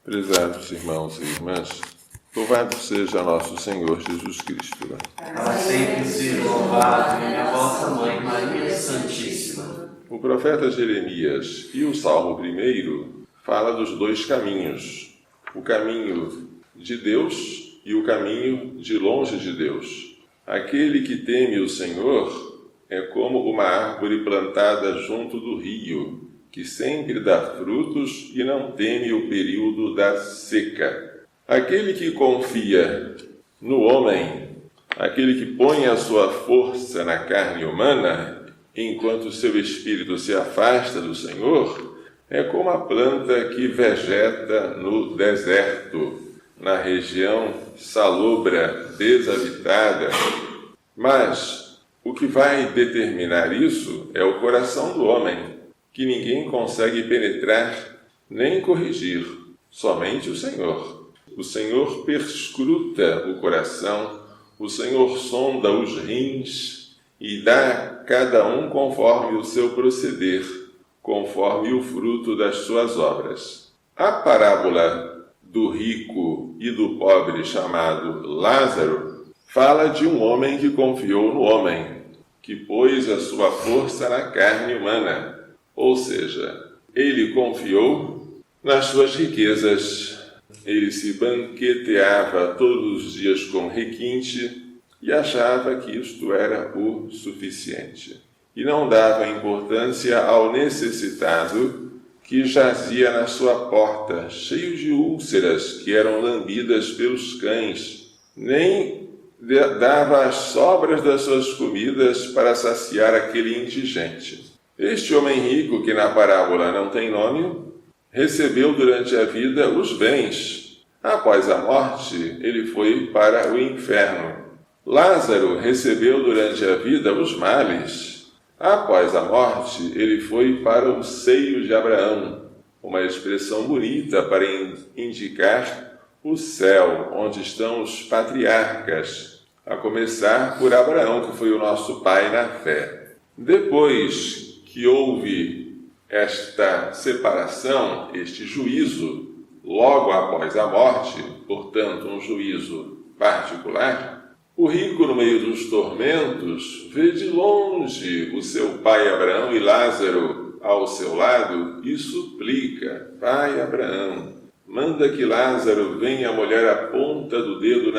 Prezados irmãos e irmãs, louvado seja nosso Senhor Jesus Cristo. Para sempre seja louvado e a vossa Mãe Maria Santíssima. O profeta Jeremias e o Salmo 1 fala dos dois caminhos, o caminho de Deus e o caminho de longe de Deus. Aquele que teme o Senhor é como uma árvore plantada junto do rio, que sempre dá frutos e não teme o período da seca. Aquele que confia no homem, aquele que põe a sua força na carne humana, enquanto seu espírito se afasta do Senhor, é como a planta que vegeta no deserto, na região salobra, desabitada. Mas o que vai determinar isso é o coração do homem, que ninguém consegue penetrar nem corrigir, somente o Senhor. O Senhor perscruta o coração, o Senhor sonda os rins e dá a cada um conforme o seu proceder, conforme o fruto das suas obras. A parábola do rico e do pobre chamado Lázaro fala de um homem que confiou no homem, que pôs a sua força na carne humana. Ou seja, ele confiou nas suas riquezas, ele se banqueteava todos os dias com requinte e achava que isto era o suficiente. E não dava importância ao necessitado que jazia na sua porta, cheio de úlceras que eram lambidas pelos cães, nem dava as sobras das suas comidas para saciar aquele indigente. Este homem rico, que na parábola não tem nome, recebeu durante a vida os bens. Após a morte, ele foi para o inferno. Lázaro recebeu durante a vida os males. Após a morte, ele foi para o seio de Abraão, uma expressão bonita para indicar o céu, onde estão os patriarcas, a começar por Abraão, que foi o nosso pai na fé. Depois que houve esta separação, este juízo, logo após a morte, portanto, um juízo particular, o rico, no meio dos tormentos, vê de longe o seu pai Abraão e Lázaro ao seu lado e suplica: Pai Abraão, manda que Lázaro venha molhar a ponta do dedo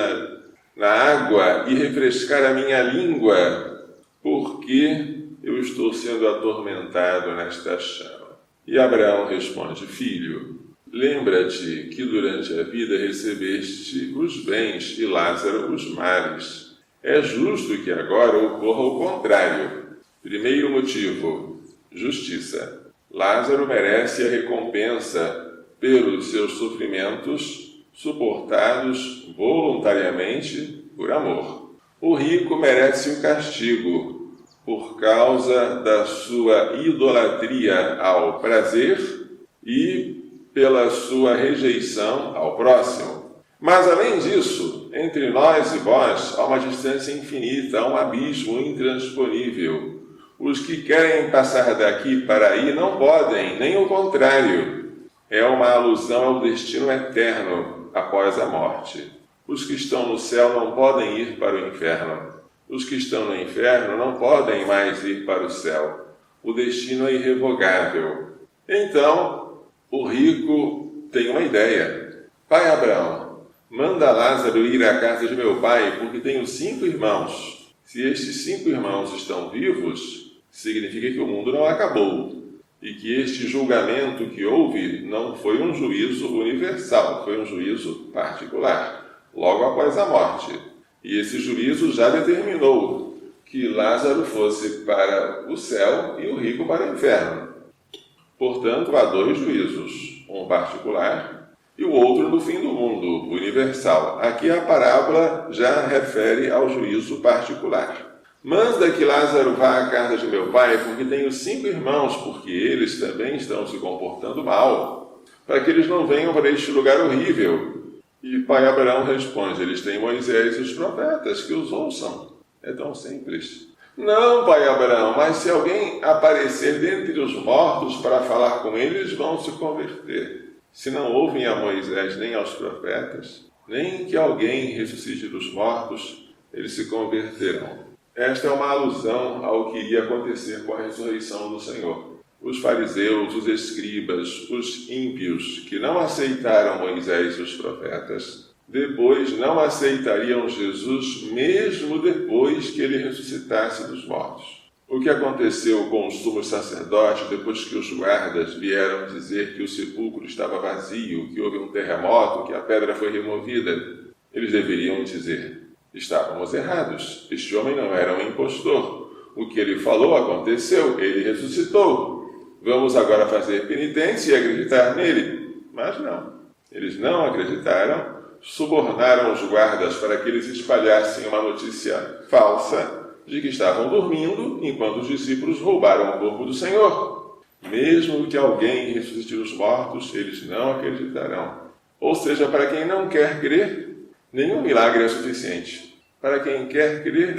na água e refrescar a minha língua, porque eu estou sendo atormentado nesta chama. E Abraão responde: Filho, lembra-te que durante a vida recebeste os bens e Lázaro os males. É justo que agora ocorra o contrário. Primeiro motivo: justiça. Lázaro merece a recompensa pelos seus sofrimentos suportados voluntariamente por amor. O rico merece o castigo por causa da sua idolatria ao prazer e pela sua rejeição ao próximo. Mas, além disso, entre nós e vós há uma distância infinita, há um abismo intransponível. Os que querem passar daqui para aí não podem, nem o contrário. É uma alusão ao destino eterno após a morte. Os que estão no céu não podem ir para o inferno. Os que estão no inferno não podem mais ir para o céu. O destino é irrevogável. Então, o rico tem uma ideia. Pai Abraão, manda Lázaro ir à casa de meu pai, porque tenho 5 irmãos. Se estes 5 irmãos estão vivos, significa que o mundo não acabou. E que este julgamento que houve não foi um juízo universal, foi um juízo particular, logo após a morte. E esse juízo já determinou que Lázaro fosse para o céu e o rico para o inferno. Portanto, há 2 juízos, um particular e o outro no fim do mundo, universal. Aqui a parábola já refere ao juízo particular. Manda que Lázaro vá à casa de meu pai, porque tenho 5 irmãos, porque eles também estão se comportando mal, para que eles não venham para este lugar horrível. E pai Abraão responde: eles têm Moisés e os profetas, que os ouçam. É tão simples. Não, pai Abraão, mas se alguém aparecer dentre os mortos para falar com eles, vão se converter. se não ouvem a Moisés nem aos profetas, nem que alguém ressuscite dos mortos, eles se converterão. Esta é uma alusão ao que iria acontecer com a ressurreição do Senhor. Os fariseus, os escribas, os ímpios que não aceitaram Moisés e os profetas, depois não aceitariam Jesus mesmo depois que ele ressuscitasse dos mortos. O que aconteceu com os sumos sacerdotes depois que os guardas vieram dizer que o sepulcro estava vazio, que houve um terremoto, que a pedra foi removida? Eles deveriam dizer: estávamos errados, este homem não era um impostor. O que ele falou aconteceu, ele ressuscitou. Vamos agora fazer penitência e acreditar nele. Mas não, eles não acreditaram, subornaram os guardas para que eles espalhassem uma notícia falsa de que estavam dormindo enquanto os discípulos roubaram o corpo do Senhor. Mesmo que alguém ressuscite dos mortos, eles não acreditarão. Ou seja, para quem não quer crer, nenhum milagre é suficiente. Para quem quer crer,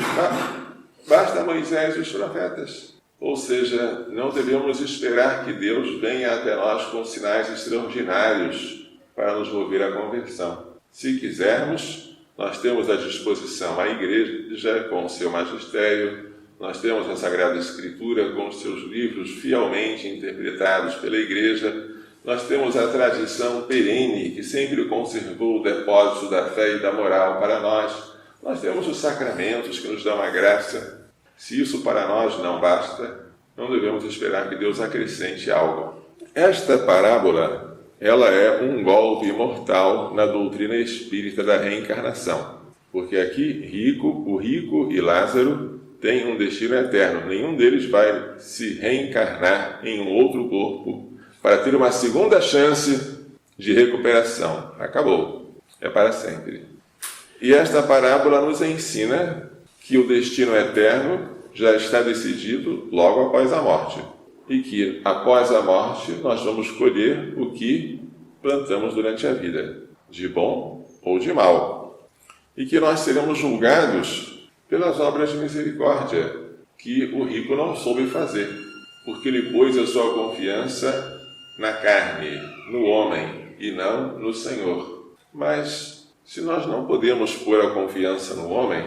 basta Moisés e os profetas. Ou seja, não devemos esperar que Deus venha até nós com sinais extraordinários para nos mover à conversão. Se quisermos, nós temos à disposição a Igreja com o seu magistério, nós temos a Sagrada Escritura com os seus livros fielmente interpretados pela Igreja, nós temos a tradição perene que sempre conservou o depósito da fé e da moral para nós temos os sacramentos que nos dão a graça. Se isso para nós não basta, não devemos esperar que Deus acrescente algo. Esta parábola, ela é um golpe mortal na doutrina espírita da reencarnação. Porque aqui, o rico e Lázaro têm um destino eterno. Nenhum deles vai se reencarnar em um outro corpo para ter uma segunda chance de recuperação. Acabou. É para sempre. E esta parábola nos ensina que o destino eterno já está decidido logo após a morte. E que, após a morte, nós vamos colher o que plantamos durante a vida, de bom ou de mal. E que nós seremos julgados pelas obras de misericórdia, que o rico não soube fazer, porque ele pôs a sua confiança na carne, no homem, e não no Senhor. Mas, se nós não podemos pôr a confiança no homem,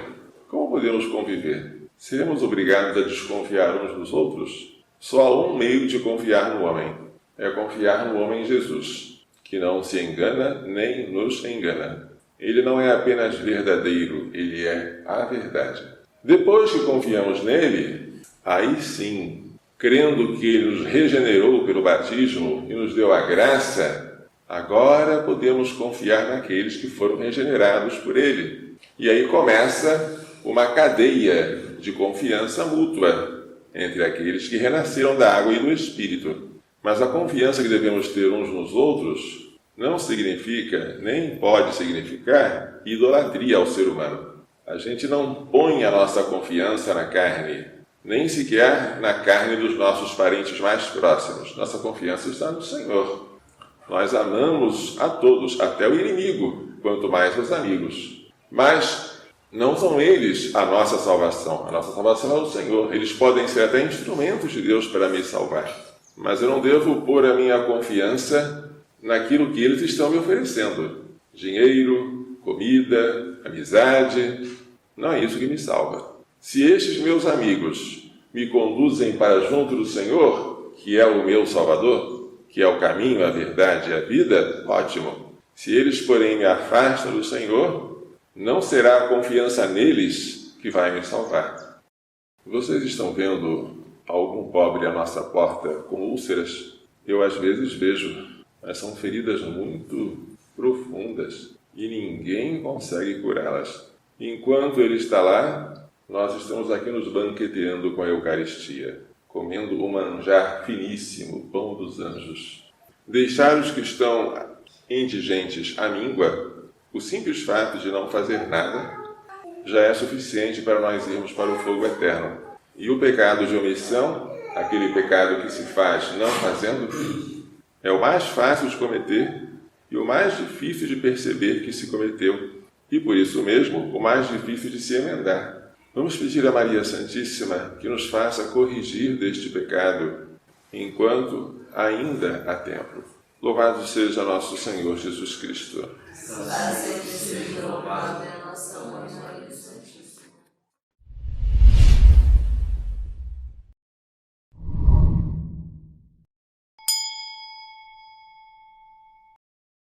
como podemos conviver? Seremos obrigados a desconfiar uns dos outros? Só há um meio de confiar no homem, é confiar no homem Jesus, que não se engana nem nos engana. Ele não é apenas verdadeiro, ele é a verdade. Depois que confiamos nele, aí sim, crendo que ele nos regenerou pelo batismo e nos deu a graça, agora podemos confiar naqueles que foram regenerados por ele. E aí começa uma cadeia de confiança mútua entre aqueles que renasceram da água e do Espírito. Mas a confiança que devemos ter uns nos outros não significa, nem pode significar, idolatria ao ser humano. A gente não põe a nossa confiança na carne, nem sequer na carne dos nossos parentes mais próximos. Nossa confiança está no Senhor. Nós amamos a todos, até o inimigo, quanto mais os amigos. Mas não são eles a nossa salvação. A nossa salvação é o Senhor. Eles podem ser até instrumentos de Deus para me salvar. Mas eu não devo pôr a minha confiança naquilo que eles estão me oferecendo. Dinheiro, comida, amizade. Não é isso que me salva. Se estes meus amigos me conduzem para junto do Senhor, que é o meu Salvador, que é o caminho, a verdade e a vida, ótimo. Se eles, porém, me afastam do Senhor, não será a confiança neles que vai me salvar. Vocês estão vendo algum pobre à nossa porta com úlceras? Eu às vezes vejo, mas são feridas muito profundas e ninguém consegue curá-las. Enquanto ele está lá, nós estamos aqui nos banqueteando com a Eucaristia, comendo um manjar finíssimo, o pão dos anjos. Deixar os que estão indigentes à míngua, o simples fato de não fazer nada, já é suficiente para nós irmos para o fogo eterno. E o pecado de omissão, aquele pecado que se faz não fazendo, é o mais fácil de cometer e o mais difícil de perceber que se cometeu. E por isso mesmo, o mais difícil de se emendar. Vamos pedir a Maria Santíssima que nos faça corrigir deste pecado, enquanto ainda há tempo. Louvado seja nosso Senhor Jesus Cristo. Para sempre seja louvado.